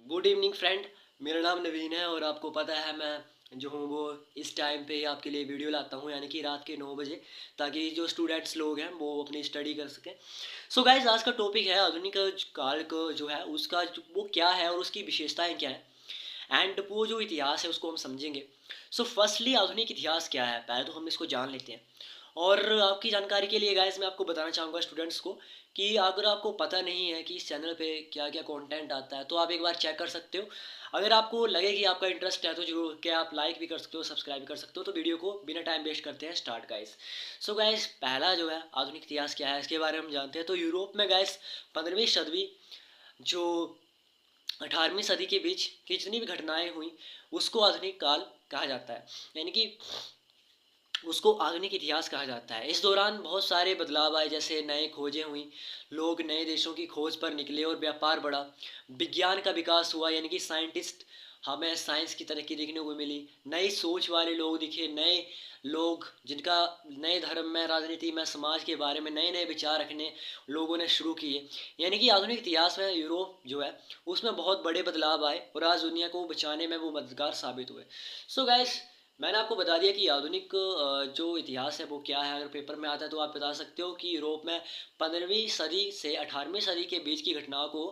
Good evening friend. मेरा नाम नवीन है और आपको पता है मैं जो हूँ वो इस टाइम पे आपके लिए वीडियो लाता हूँ, यानी कि रात के 9 बजे, ताकि जो स्टूडेंट्स लोग हैं वो अपनी स्टडी कर सकें। सो गाइज, आज का टॉपिक है आधुनिक काल का जो है उसका वो क्या है और उसकी विशेषताएं क्या है, एंड वो जो इतिहास है उसको हम समझेंगे। सो फर्स्टली, आधुनिक इतिहास क्या है, पहले तो हम इसको जान लेते हैं। और आपकी जानकारी के लिए गाइस मैं आपको बताना चाहूँगा स्टूडेंट्स को कि अगर आपको पता नहीं है कि इस चैनल पे क्या क्या कंटेंट आता है तो आप एक बार चेक कर सकते हो। अगर आपको लगे कि आपका इंटरेस्ट है तो जरूर क्या आप लाइक भी कर सकते हो, सब्सक्राइब भी कर सकते हो। तो वीडियो को बिना टाइम वेस्ट करते हैं स्टार्ट गाइस। सो गाइस, पहला जो है आधुनिक इतिहास क्या है इसके बारे में हम जानते हैं। तो यूरोप में गाइस 15वीं सदी जो 18वीं सदी के बीच की जितनी भी घटनाएं हुई उसको आधुनिक काल कहा जाता है, यानी कि उसको आधुनिक इतिहास कहा जाता है। इस दौरान बहुत सारे बदलाव आए, जैसे नए खोजें हुई, लोग नए देशों की खोज पर निकले और व्यापार बढ़ा। विज्ञान का विकास हुआ, यानी कि साइंटिस्ट, हमें साइंस की तरक्की देखने को मिली। नई सोच वाले लोग दिखे, नए लोग जिनका नए धर्म में, राजनीति में, समाज के बारे में नए नए विचार रखने लोगों ने शुरू किए। यानी कि आधुनिक इतिहास में यूरोप जो है उसमें बहुत बड़े बदलाव आए और आज दुनिया को बचाने में वो मददगार साबित हुए। सो गाइस, मैंने आपको बता दिया कि आधुनिक जो इतिहास है वो क्या है। अगर पेपर में आता है तो आप बता सकते हो कि यूरोप में 15वीं सदी से 18वीं सदी के बीच की घटनाओं को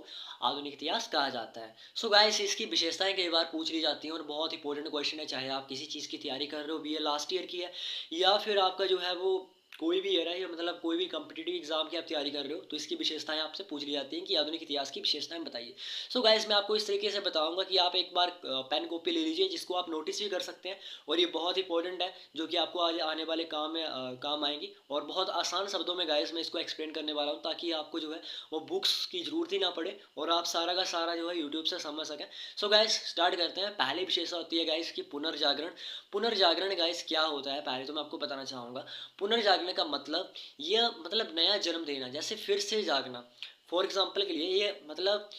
आधुनिक इतिहास कहा जाता है। सो गाइस, इसकी विशेषताएं कई बार पूछ ली जाती हैं और बहुत इंपॉर्टेंट क्वेश्चन है, चाहे आप किसी चीज़ की तैयारी कर रहे हो, बीए लास्ट ईयर की है, या फिर आपका जो है वो कोई भी ईयर है, या मतलब कोई भी कम्पिटिटिव एग्जाम की आप तैयारी कर रहे हो, तो इसकी विशेषताएं आपसे पूछ ली जाती हैं कि आधुनिक इतिहास की विशेषताएं बताइए। सो गाइस, मैं आपको इस तरीके से बताऊंगा कि आप एक बार पेन कॉपी ले लीजिए जिसको आप नोटिस भी कर सकते हैं, और ये बहुत इंपॉर्टेंट है जो कि आपको आज आने वाले काम में काम आएंगी। और बहुत आसान शब्दों में गाइस मैं इसको एक्सप्लेन करने वाला हूँ, ताकि आपको जो है वो बुक्स की ज़रूरत ही ना पड़े और आप सारा का सारा जो है यूट्यूब से समझ सकें। सो गाइस, स्टार्ट करते हैं। पहली विशेषता होती है गाइस की पुनर्जागरण। पुनर्जागरण गाइस क्या होता है, पहले तो मैं आपको बताना चाहूँगा। पुनर्जागरण का मतलब, यह मतलब नया जन्म देना, जैसे फिर से जागना। फॉर एग्जाम्पल के लिए ये मतलब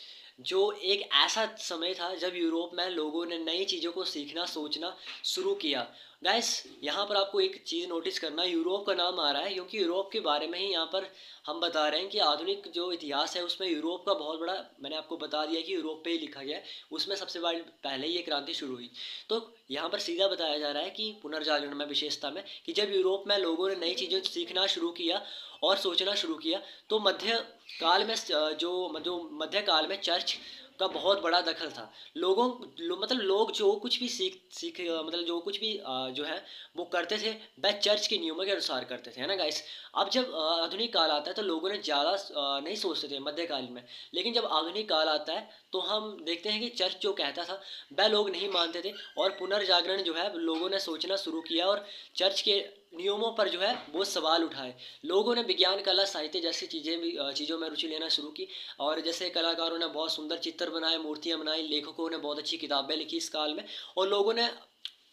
जो एक ऐसा समय था जब यूरोप में लोगों ने नई चीज़ों को सीखना, सोचना शुरू किया। गाइस, यहाँ पर आपको एक चीज़ नोटिस करना, यूरोप का नाम आ रहा है क्योंकि यूरोप के बारे में ही यहाँ पर हम बता रहे हैं कि आधुनिक जो इतिहास है उसमें यूरोप का बहुत बड़ा, मैंने आपको बता दिया कि यूरोप पे ही लिखा गया है, उसमें सबसे बड़ी पहले ये क्रांति शुरू हुई। तो यहाँ पर सीधा बताया जा रहा है कि पुनर्जागरण में, विशेषता में, कि जब यूरोप में लोगों ने नई चीज़ें सीखना शुरू किया और सोचना शुरू किया, तो मध्य काल में जो मध्य काल में चर्च का बहुत बड़ा दखल था। मतलब लोग जो कुछ भी सीख सीख मतलब जो कुछ भी जो है वो करते थे वह चर्च के नियमों के अनुसार करते थे, है ना गाइस। अब जब आधुनिक काल आता है तो लोगों ने ज़्यादा नहीं सोचते थे मध्यकाल में, लेकिन जब आधुनिक काल आता है तो हम देखते हैं कि चर्च जो कहता था वह लोग नहीं मानते थे, और पुनर्जागरण जो है लोगों ने सोचना शुरू किया और चर्च के नियमों पर जो है वो सवाल उठाए। लोगों ने विज्ञान, कला, साहित्य जैसी चीज़ों में रुचि लेना शुरू की, और जैसे कलाकारों ने बहुत सुंदर चित्र बनाए, मूर्तियाँ बनाई, लेखकों ने बहुत अच्छी किताबें लिखी इस काल में, और लोगों ने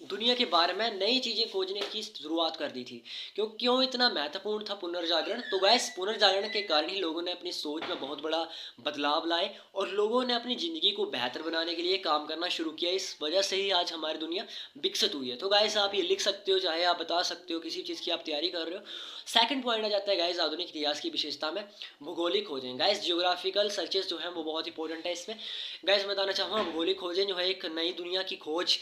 दुनिया के बारे में नई चीज़ें खोजने की शुरुआत कर दी थी। क्यों इतना महत्वपूर्ण था पुनर्जागरण? तो गैस, पुनर्जागरण के कारण ही लोगों ने अपनी सोच में बहुत बड़ा बदलाव लाए और लोगों ने अपनी ज़िंदगी को बेहतर बनाने के लिए काम करना शुरू किया। इस वजह से ही आज हमारी दुनिया विकसित हुई है। तो गैस, आप ये लिख सकते हो, चाहे आप बता सकते हो किसी चीज़ की आप तैयारी कर रहे हो। सेकंड पॉइंट आ जाता है गैस आधुनिक इतिहास की विशेषता में, भूगोलिक खोजें। गैस, जियोग्राफिकल सर्चेस जो हैं वो बहुत इंपॉर्टेंट है इसमें। गैस, मैं बताना चाहूँगा, भूगोलिक खोजें जो है एक नई दुनिया की खोज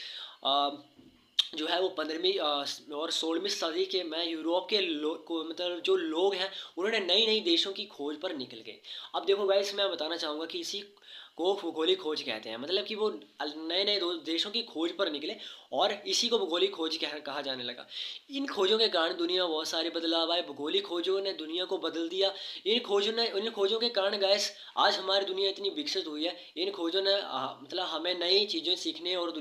जो है वो 15वीं और 16वीं सदी के में यूरोप के लोग को, मतलब जो लोग हैं, उन्होंने नई नई देशों की खोज पर निकल गए। अब देखो गाइस, मैं बताना चाहूँगा कि इसी को भूगोलिक खोज कहते हैं, मतलब कि वो नए नए देशों की खोज पर निकले और इसी को भूगोलिक खोज कहा जाने लगा। इन खोजों के कारण दुनिया में बहुत सारे बदलाव आए, भूगोलिक खोजों ने दुनिया को बदल दिया। इन खोजों के कारण गाइस आज हमारी दुनिया इतनी विकसित हुई है। इन खोजों ने मतलब हमें नई चीज़ें सीखने और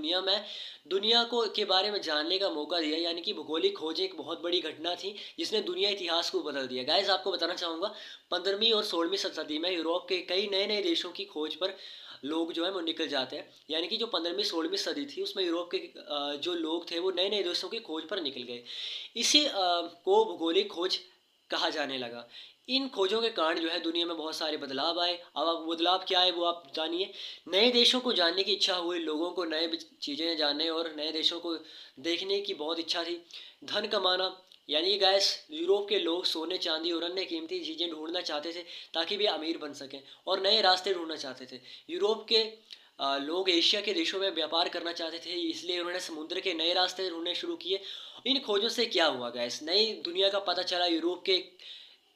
दुनिया को के बारे में जानने का मौका दिया। यानी कि भूगोलिक खोज एक बहुत बड़ी घटना थी जिसने दुनिया इतिहास को बदल दिया। गाइस, आपको बताना चाहूँगा, 15वीं और 16वीं शताब्दी में यूरोप के कई नए नए देशों की खोज पर लोग जो है वो निकल जाते हैं। यानी कि जो 15वीं 16वीं सदी थी उसमें यूरोप के जो लोग थे वो नए नए देशों की खोज पर निकल गए। इसी को भूगोलिक खोज कहा जाने लगा। इन खोजों के कारण जो है दुनिया में बहुत सारे बदलाव आए। अब बदलाव क्या है वो आप जानिए। नए देशों को जानने की इच्छा हुई, लोगों को नए चीज़ें जानने और नए देशों को देखने की बहुत इच्छा थी। धन कमाना, यानी कि गैस, यूरोप के लोग सोने, चांदी और अन्य कीमती चीज़ें ढूंढना चाहते थे ताकि वे अमीर बन सकें, और नए रास्ते ढूंढना चाहते थे। यूरोप के लोग एशिया के देशों में व्यापार करना चाहते थे, इसलिए उन्होंने समुद्र के नए रास्ते ढूंढने शुरू किए। इन खोजों से क्या हुआ गैस, नई दुनिया का पता चला। यूरोप के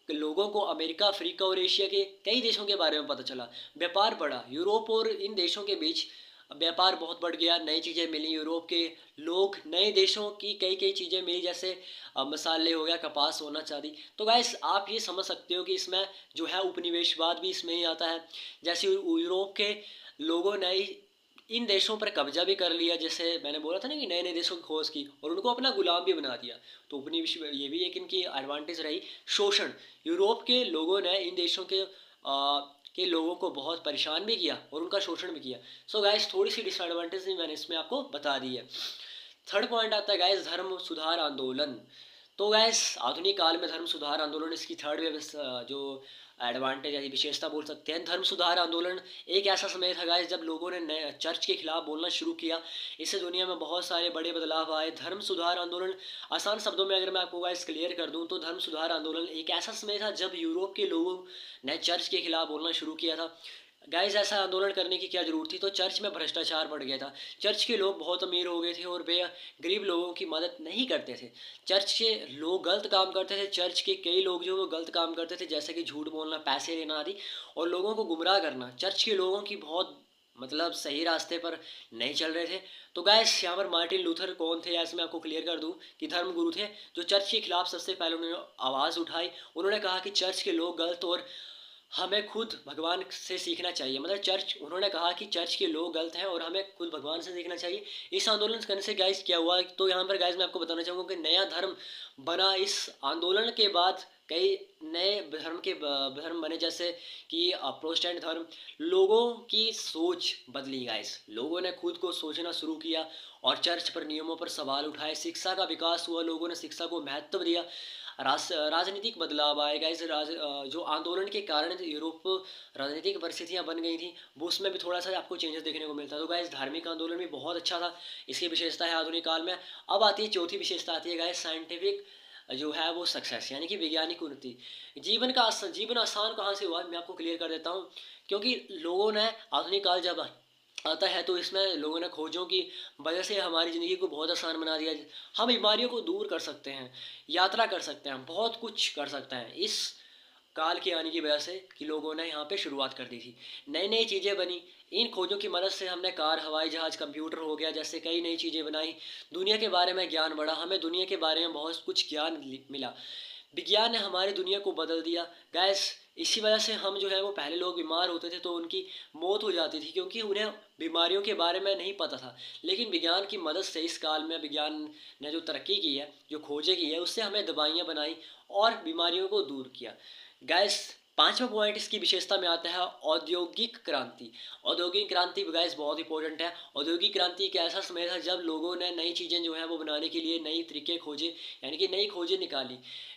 लोगों को अमेरिका, अफ्रीका और एशिया के कई देशों के बारे में पता चला। व्यापार बढ़ा, यूरोप और इन देशों के बीच व्यापार बहुत बढ़ गया। नई चीज़ें मिली, यूरोप के लोग नए देशों की कई कई चीज़ें मिली, जैसे मसाले हो गया, कपास, सोना, चांदी। तो गाइस आप ये समझ सकते हो कि इसमें जो है उपनिवेशवाद भी इसमें ही आता है। जैसे यूरोप के लोगों ने इन देशों पर कब्जा भी कर लिया, जैसे मैंने बोला था ना कि नए नए देशों की खोज की और उनको अपना गुलाम भी बना दिया। तो उपनिवेश ये भी एक इनकी एडवांटेज रही। शोषण, यूरोप के लोगों ने इन देशों के लोगों को बहुत परेशान भी किया और उनका शोषण भी किया। सो गाइस थोड़ी सी डिसएडवांटेज भी मैंने इसमें आपको बता दी है। थर्ड पॉइंट आता है गाइस धर्म सुधार आंदोलन। तो गैस आधुनिक काल में धर्म सुधार आंदोलन इसकी थर्ड व्यवस्था जो एडवांटेज है, विशेषता बोल सकते हैं। धर्म सुधार आंदोलन एक ऐसा समय था गाइस जब लोगों ने चर्च के खिलाफ बोलना शुरू किया। इससे दुनिया में बहुत सारे बड़े बदलाव आए। धर्म सुधार आंदोलन, आसान शब्दों में अगर मैं आपको गाइस क्लियर कर दूं तो धर्म सुधार आंदोलन एक ऐसा समय था जब यूरोप के लोगों ने चर्च के खिलाफ बोलना शुरू किया था। गाइस ऐसा आंदोलन करने की क्या जरूरत थी, तो चर्च में भ्रष्टाचार बढ़ गया था। चर्च के लोग बहुत अमीर हो गए थे और वे गरीब लोगों की मदद नहीं करते थे। चर्च के लोग गलत काम करते थे। चर्च के कई लोग जो वो गलत काम करते थे, जैसे कि झूठ बोलना, पैसे लेना आदि, और लोगों को गुमराह करना। चर्च के लोगों की बहुत मतलब सही रास्ते पर नहीं चल रहे थे। तो गाइस यहाँ पर मार्टिन लूथर कौन थे, ऐसे मैं आपको क्लियर कर दूं कि धर्म गुरु थे जो चर्च के खिलाफ सबसे पहले उन्होंने आवाज़ उठाई। उन्होंने कहा कि चर्च के लोग गलत और हमें खुद भगवान से सीखना चाहिए। मतलब चर्च, उन्होंने कहा कि चर्च के लोग गलत हैं और हमें खुद भगवान से सीखना चाहिए। इस आंदोलन करने से गाइस क्या हुआ, तो यहाँ पर गाइस मैं आपको बताना चाहूँगा कि नया धर्म बना। इस आंदोलन के बाद कई नए धर्म बने, जैसे कि प्रोटेस्टेंट धर्म। लोगों की सोच बदली गाइस, लोगों ने खुद को सोचना शुरू किया और चर्च पर नियमों पर सवाल उठाए। शिक्षा का विकास हुआ, लोगों ने शिक्षा को महत्व दिया। राजनीतिक बदलाव आएगा। जो आंदोलन के कारण यूरोप राजनीतिक परिस्थितियां बन गई थी, वो उसमें भी थोड़ा सा आपको चेंजेस देखने को मिलता है। तो गाइस धार्मिक आंदोलन भी बहुत अच्छा था, इसकी विशेषता है आधुनिक काल में। अब आती है चौथी विशेषता, आती है गाइस साइंटिफिक जो है वो सक्सेस, यानी कि वैज्ञानिक उन्नति। जीवन आसान कहाँ से हुआ, मैं आपको क्लियर कर देता हूँ। क्योंकि लोगों ने आधुनिक काल जब आता है तो इसमें लोगों ने खोजों की वजह से हमारी ज़िंदगी को बहुत आसान बना दिया। हम बीमारियों को दूर कर सकते हैं, यात्रा कर सकते हैं, बहुत कुछ कर सकते हैं इस काल के आने की वजह से कि लोगों ने यहाँ पे शुरुआत कर दी थी। नई नई चीज़ें बनी। इन खोजों की मदद से हमने कार, हवाई जहाज़, कंप्यूटर हो गया, जैसे कई नई चीज़ें बनाई। दुनिया के बारे में ज्ञान बढ़ा, हमें दुनिया के बारे में बहुत कुछ ज्ञान मिला। विज्ञान ने हमारी दुनिया को बदल दिया गैस। इसी वजह से हम जो है वो, पहले लोग बीमार होते थे तो उनकी मौत हो जाती थी क्योंकि उन्हें बीमारियों के बारे में नहीं पता था। लेकिन विज्ञान की मदद से इस काल में विज्ञान ने जो तरक्की की है, जो खोजें की है, उससे हमें दवाइयाँ बनाई और बीमारियों को दूर किया। गैस पांचवा पॉइंट इसकी विशेषता में आता है औद्योगिक क्रांति। औद्योगिक क्रांति गैस बहुत इंपॉर्टेंट है। औद्योगिक क्रांति एक ऐसा समय था जब लोगों ने नई चीज़ें जो है वो बनाने के लिए नई तरीके खोजे, यानी कि नई खोजें निकाली।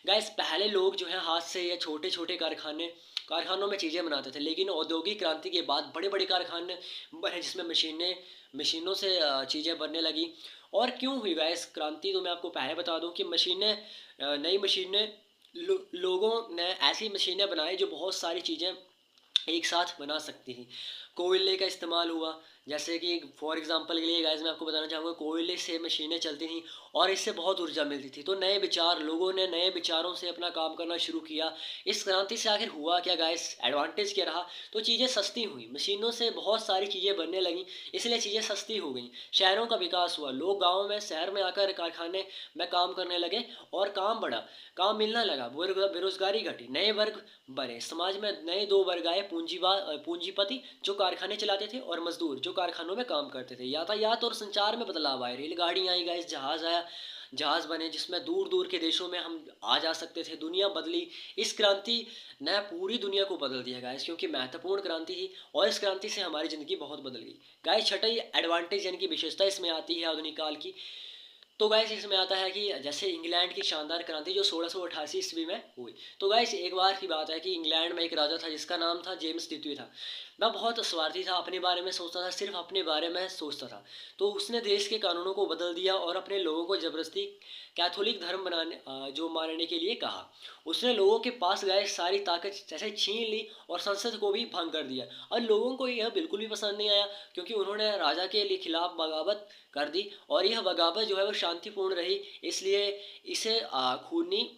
गैस पहले लोग जो है हाथ से या छोटे छोटे कारखानों में चीज़ें बनाते थे, लेकिन औद्योगिक क्रांति के बाद बड़े बड़े कारखाने बने जिसमें मशीनों से चीज़ें बनने लगी। और क्यों हुई गैस क्रांति, तो मैं आपको पहले बता दूं कि नई मशीनें, लोगों ने ऐसी मशीनें बनाई जो बहुत सारी चीज़ें एक साथ बना सकती थी। कोयले का इस्तेमाल हुआ, जैसे कि फॉर एग्जांपल के लिए गाइस मैं आपको बताना चाहूँगा, कोयले से मशीनें चलती थी और इससे बहुत ऊर्जा मिलती थी। तो नए विचार, लोगों ने नए विचारों से अपना काम करना शुरू किया। इस क्रांति से आखिर हुआ क्या गाइस, एडवांटेज क्या रहा, तो चीज़ें सस्ती हुई। मशीनों से बहुत सारी चीज़ें बनने लगीं, इसलिए चीज़ें सस्ती हो गई। शहरों का विकास हुआ, लोग गाँव में, शहर में आकर कारखाने में काम करने लगे और काम बढ़ा, काम मिलना लगा, बेरोजगारी घटी, नए वर्ग बने। समाज में नए दो वर्ग आए, पूंजीपति जो कारखाने चलाते थे और मजदूर जो कारखानों में काम करते थे। यातायात और संचार में बदलाव आए, रेलगाड़ियाँ आई गाइस, जहाज आया, जहाज बने जिसमें दूर दूर के देशों में हम आ जा सकते थे। दुनिया बदली। इस क्रांति ने पूरी दुनिया को बदल दिया गाइस, क्योंकि महत्वपूर्ण क्रांति थी और इस क्रांति से हमारी ज़िंदगी बहुत बदल गई। गाइस छठी एडवांटेज यानी कि विशेषता इसमें आती है आधुनिक काल की। तो गाइस इसमें आता है कि जैसे इंग्लैंड की शानदार क्रांति जो 1688 ईस्वी में हुई। तो गाइस एक बार की बात है कि इंग्लैंड में एक राजा था जिसका नाम था जेम्स द्वितीय था। वह बहुत स्वार्थी था, अपने बारे में सोचता था, सिर्फ अपने बारे में सोचता था। तो उसने देश के कानूनों को बदल दिया और अपने लोगों को ज़बरदस्ती कैथोलिक धर्म जो मानने के लिए कहा। उसने लोगों के पास गए सारी ताकत जैसे छीन ली और संसद को भी भंग कर दिया। और लोगों को यह बिल्कुल भी पसंद नहीं आया, क्योंकि उन्होंने राजा के लिए खिलाफ बगावत कर दी और यह बगावत जो है वो शांतिपूर्ण रही। इसलिए इसे खूनी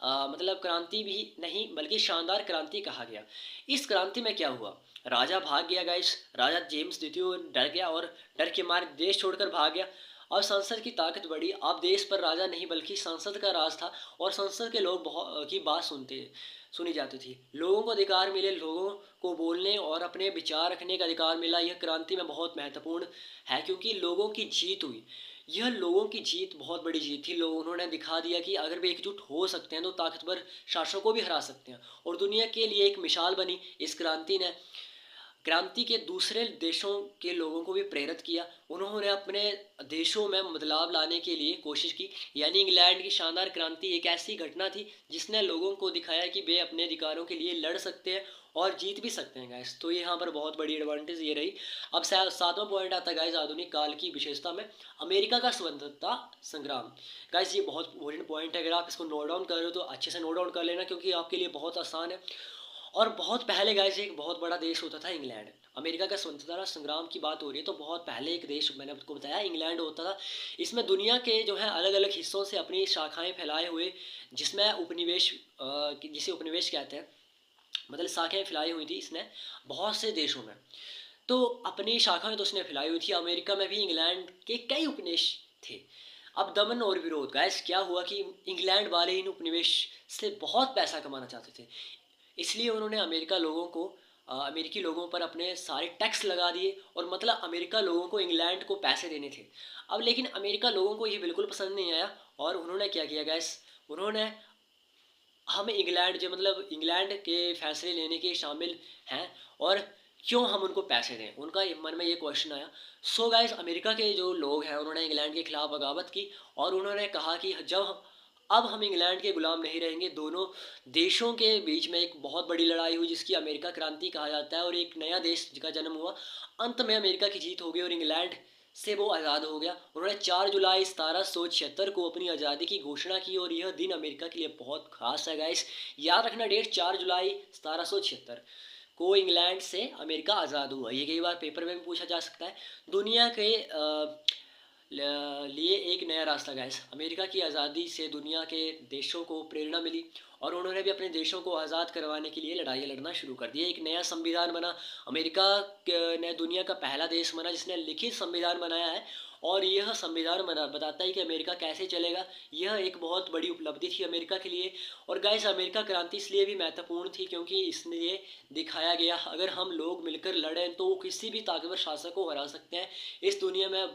मतलब क्रांति भी नहीं बल्कि शानदार क्रांति कहा गया। इस क्रांति में क्या हुआ, राजा भाग गया गाइस, राजा जेम्स द्वितीय डर गया और डर के मारे देश छोड़कर भाग गया। और संसद की ताकत बढ़ी, अब देश पर राजा नहीं बल्कि संसद का राज था और संसद के लोग बहुत की बात सुनी जाती थी। लोगों को अधिकार मिले, लोगों को बोलने और अपने विचार रखने का अधिकार मिला। यह क्रांति में बहुत महत्वपूर्ण है क्योंकि लोगों की जीत हुई। यह लोगों की जीत बहुत बड़ी जीत थी। लोग उन्होंने दिखा दिया कि अगर वे एकजुट हो सकते हैं तो ताकतवर शासकों को भी हरा सकते हैं और दुनिया के लिए एक मिसाल बनी। इस क्रांति ने क्रांति के दूसरे देशों के लोगों को भी प्रेरित किया। उन्होंने अपने देशों में बदलाव लाने के लिए कोशिश की। यानी इंग्लैंड की शानदार क्रांति एक ऐसी घटना थी जिसने लोगों को दिखाया कि वे अपने अधिकारों के लिए लड़ सकते हैं और जीत भी सकते हैं गाइस। तो यहाँ पर बहुत बड़ी एडवांटेज ये रही। अब सातवां पॉइंट आता है गाइस आधुनिक काल की विशेषता में अमेरिका का स्वतंत्रता संग्राम। गाइस ये बहुत इंपॉर्टेंट पॉइंट है, अगर आप इसको नोट डाउन कर रहे हो तो अच्छे से नोट डाउन कर लेना क्योंकि आपके लिए बहुत आसान है। और बहुत पहले गाइस एक बहुत बड़ा देश होता था इंग्लैंड। अमेरिका का स्वतंत्रता संग्राम की बात हो रही है तो बहुत पहले एक देश मैंने आपको बताया इंग्लैंड होता था। इसमें दुनिया के जो है अलग अलग हिस्सों से अपनी शाखाएं फैलाए हुए, जिसमें उपनिवेश जिसे उपनिवेश कहते हैं, मतलब शाखाएं फैलाई हुई थी इसने बहुत से देशों में। तो अपनी शाखाएं तो उसने फैलाई हुई थी। अमेरिका में भी इंग्लैंड के कई उपनिवेश थे। अब दमन और विरोध गाइस क्या हुआ कि इंग्लैंड वाले इन उपनिवेश से बहुत पैसा कमाना चाहते थे, इसलिए उन्होंने अमेरिकी लोगों पर अपने सारे टैक्स लगा दिए और मतलब अमेरिका लोगों को इंग्लैंड को पैसे देने थे। अब लेकिन अमेरिका लोगों को ये बिल्कुल पसंद नहीं आया और उन्होंने क्या किया गैस, उन्होंने हम इंग्लैंड जो मतलब इंग्लैंड के फैसले लेने के शामिल हैं और क्यों हम उनको पैसे दें, उनका मन में ये क्वेश्चन आया। सो गाइस अमेरिका के जो लोग हैं उन्होंने इंग्लैंड के खिलाफ बगावत की और उन्होंने कहा कि अब हम इंग्लैंड के गुलाम नहीं रहेंगे। दोनों देशों के बीच में एक बहुत बड़ी लड़ाई हुई जिसकी अमेरिका क्रांति कहा जाता है और एक नया देश का जन्म हुआ। अंत में अमेरिका की जीत हो गई और इंग्लैंड से वो आज़ाद हो गया। उन्होंने 4 जुलाई 1776 को अपनी आज़ादी की घोषणा की और यह दिन अमेरिका के लिए बहुत खास है गाइस। याद रखना डेट 4 जुलाई 1776 को इंग्लैंड से अमेरिका आज़ाद हुआ। ये कई बार पेपर में भी पूछा जा सकता है। दुनिया के लिए एक नया रास्ता गाइस। अमेरिका की आज़ादी से दुनिया के देशों को प्रेरणा मिली और उन्होंने भी अपने देशों को आज़ाद करवाने के लिए लड़ाइयाँ लड़ना शुरू कर दिया। एक नया संविधान बना। अमेरिका ने दुनिया का पहला देश बना जिसने लिखित संविधान बनाया है और यह संविधान बताता है कि अमेरिका कैसे चलेगा। यह एक बहुत बड़ी उपलब्धि थी अमेरिका के लिए। और गाइस अमेरिका क्रांति इसलिए भी महत्वपूर्ण थी क्योंकि इसने ये दिखाया गया अगर हम लोग मिलकर लड़ें तो वो किसी भी ताकतवर शासक को हरा सकते हैं। इस दुनिया में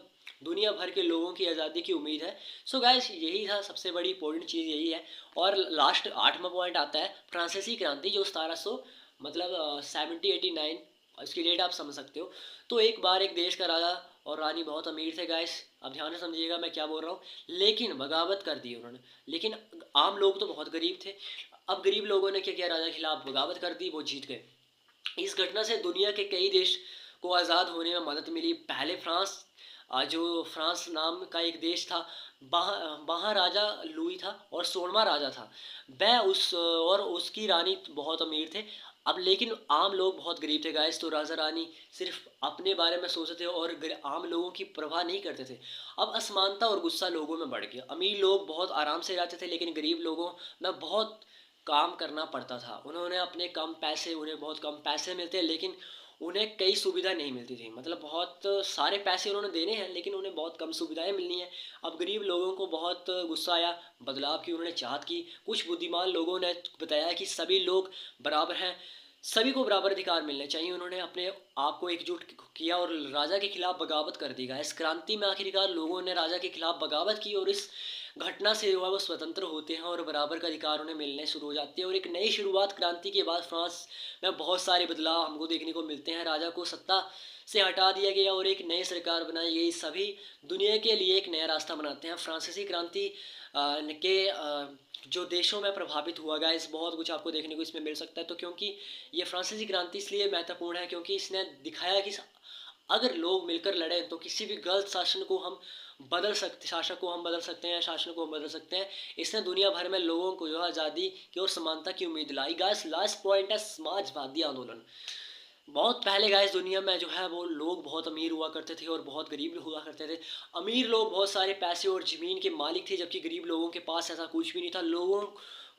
दुनिया भर के लोगों की आज़ादी की उम्मीद है। सो गाइस यही था, सबसे बड़ी इंपॉर्टेंट चीज़ यही है। और लास्ट 8वां पॉइंट आता है फ्रांसीसी क्रांति जो 1700 मतलब 1789, इसकी डेट आप समझ सकते हो। तो एक बार एक देश का राजा और रानी बहुत अमीर थे गाइस, अब ध्यान से समझिएगा मैं क्या बोल रहा हूँ, लेकिन बगावत कर दी उन्होंने। लेकिन आम लोग तो बहुत गरीब थे। अब गरीब लोगों ने क्या किया, राजा के खिलाफ बगावत कर दी, वो जीत गए। इस घटना से दुनिया के कई देश को आज़ाद होने में मदद मिली। पहले जो फ्रांस नाम का एक देश था, वहाँ राजा लुई था और 16वां राजा था वह और उसकी रानी बहुत अमीर थे। अब लेकिन आम लोग बहुत गरीब थे गाइस, तो राजा रानी सिर्फ अपने बारे में सोचते थे और आम लोगों की परवाह नहीं करते थे। अब असमानता और गुस्सा लोगों में बढ़ गया। अमीर लोग बहुत आराम से रहते थे लेकिन गरीब लोगों में बहुत काम करना पड़ता था। उन्हें बहुत कम पैसे मिलते लेकिन उन्हें कई सुविधा नहीं मिलती थी। मतलब बहुत सारे पैसे उन्होंने देने हैं लेकिन उन्हें बहुत कम सुविधाएं मिलनी है। अब गरीब लोगों को बहुत गुस्सा आया, बदलाव की उन्होंने चाहत की। कुछ बुद्धिमान लोगों ने बताया कि सभी लोग बराबर हैं, सभी को बराबर अधिकार मिलने चाहिए। उन्होंने अपने आप को एकजुट किया और राजा के खिलाफ बगावत कर दी। इस क्रांति में आखिरकार लोगों ने राजा के खिलाफ बगावत की और इस घटना से जो है वो स्वतंत्र होते हैं और बराबर का अधिकार उन्हें मिलने शुरू हो जाती है और एक नई शुरुआत। क्रांति के बाद फ्रांस में बहुत सारे बदलाव हमको देखने को मिलते हैं। राजा को सत्ता से हटा दिया गया और एक नई सरकार बनाई गई। सभी दुनिया के लिए एक नया रास्ता बनाते हैं। फ्रांसीसी क्रांति के जो देशों में प्रभावित हुआ गाइस, बहुत कुछ आपको देखने को इसमें मिल सकता है। तो क्योंकि ये फ्रांसीसी क्रांति इसलिए महत्वपूर्ण है क्योंकि इसने दिखाया कि अगर लोग मिलकर लड़ें तो किसी भी गलत शासन को हम बदल सकते शासक को हम बदल सकते हैं, शासन को हम बदल सकते हैं। इसने दुनिया भर में लोगों को जो है आज़ादी की और समानता की उम्मीद दिलाई। गाइस लास्ट पॉइंट है समाजवादी आंदोलन। बहुत पहले गाइस दुनिया में जो है वो लोग बहुत अमीर हुआ करते थे और बहुत गरीब हुआ करते थे। अमीर लोग बहुत सारे पैसे और ज़मीन के मालिक थे, जबकि गरीब लोगों के पास ऐसा कुछ भी नहीं था। लोगों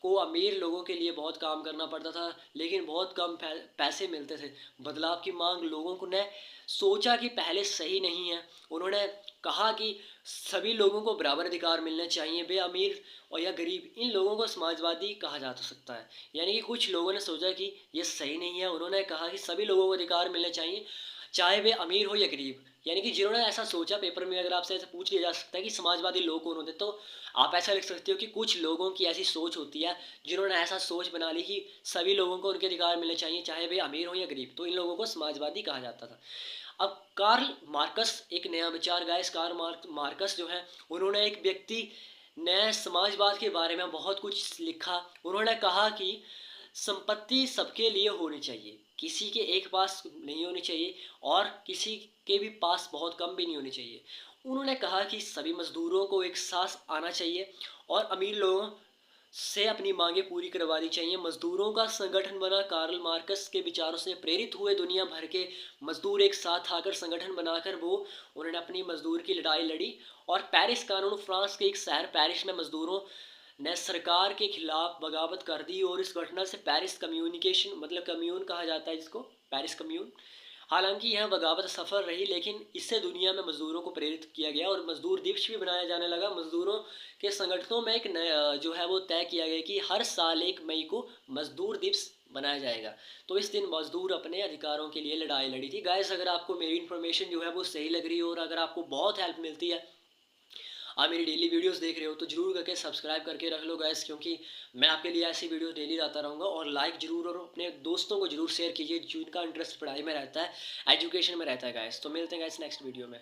को अमीर लोगों के लिए बहुत काम करना पड़ता था, लेकिन बहुत कम पैसे मिलते थे। बदलाव की मांग लोगों को ने सोचा कि पहले सही नहीं है। उन्होंने कहा कि सभी लोगों को बराबर अधिकार मिलने चाहिए, बे अमीर और या गरीब, इन लोगों को समाजवादी कहा जा सकता है। यानी कि कुछ लोगों ने सोचा कि ये सही नहीं है, उन्होंने कहा कि सभी लोगों को अधिकार मिलने चाहिए, चाहे वे अमीर हो या गरीब। यानी कि जिन्होंने ऐसा सोचा, पेपर में अगर आपसे ऐसा पूछ लिया जा सकता है कि समाजवादी लोग कौन होते, तो आप ऐसा लिख सकते हो कि कुछ लोगों की ऐसी सोच होती है जिन्होंने ऐसा सोच बना ली कि सभी लोगों को उनके अधिकार मिलने चाहिए, चाहे वे अमीर हो या गरीब। तो इन लोगों को समाजवादी कहा जाता था। अब कार्ल मार्कस एक नया विचार गाइस, कार्ल मार्कस जो है, उन्होंने एक व्यक्ति ने समाजवाद के बारे में बहुत कुछ लिखा। उन्होंने कहा कि संपत्ति सबके लिए होनी चाहिए, किसी के एक पास नहीं होनी चाहिए और किसी के भी पास बहुत कम भी नहीं होनी चाहिए। उन्होंने कहा कि सभी मजदूरों को एक साथ आना चाहिए और अमीर लोगों से अपनी मांगें पूरी करवानी चाहिए। मजदूरों का संगठन बना। कार्ल मार्कस के विचारों से प्रेरित हुए दुनिया भर के मजदूर एक साथ आकर संगठन बनाकर उन्होंने अपनी मजदूर की लड़ाई लड़ी। और पेरिस कानून, फ्रांस के एक शहर पेरिस में मजदूरों ने सरकार के खिलाफ बगावत कर दी और इस घटना से पेरिस कम्युनिकेशन, मतलब कम्यून कहा जाता है जिसको, पेरिस कम्यून। हालांकि यह बगावत सफल रही, लेकिन इससे दुनिया में मजदूरों को प्रेरित किया गया और मजदूर दिवस भी बनाया जाने लगा। मजदूरों के संगठनों में एक नया जो है वो तय किया गया कि हर साल 1 मई को मजदूर दिवस बनाया जाएगा। तो इस दिन मजदूर अपने अधिकारों के लिए लड़ाई लड़ी थी। गाइस अगर आपको मेरी इन्फॉर्मेशन जो है वो सही लग रही हो और अगर आपको बहुत हेल्प मिलती है, आप मेरी डेली वीडियोस देख रहे हो, तो जरूर करके सब्सक्राइब करके रख लो गाइस, क्योंकि मैं आपके लिए ऐसी वीडियो डेली लाता रहूँगा। और लाइक जरूर और अपने दोस्तों को जरूर शेयर कीजिए जिनका इंटरेस्ट पढ़ाई में रहता है, एजुकेशन में रहता है गाइस। तो मिलते हैं गाइस नेक्स्ट वीडियो में।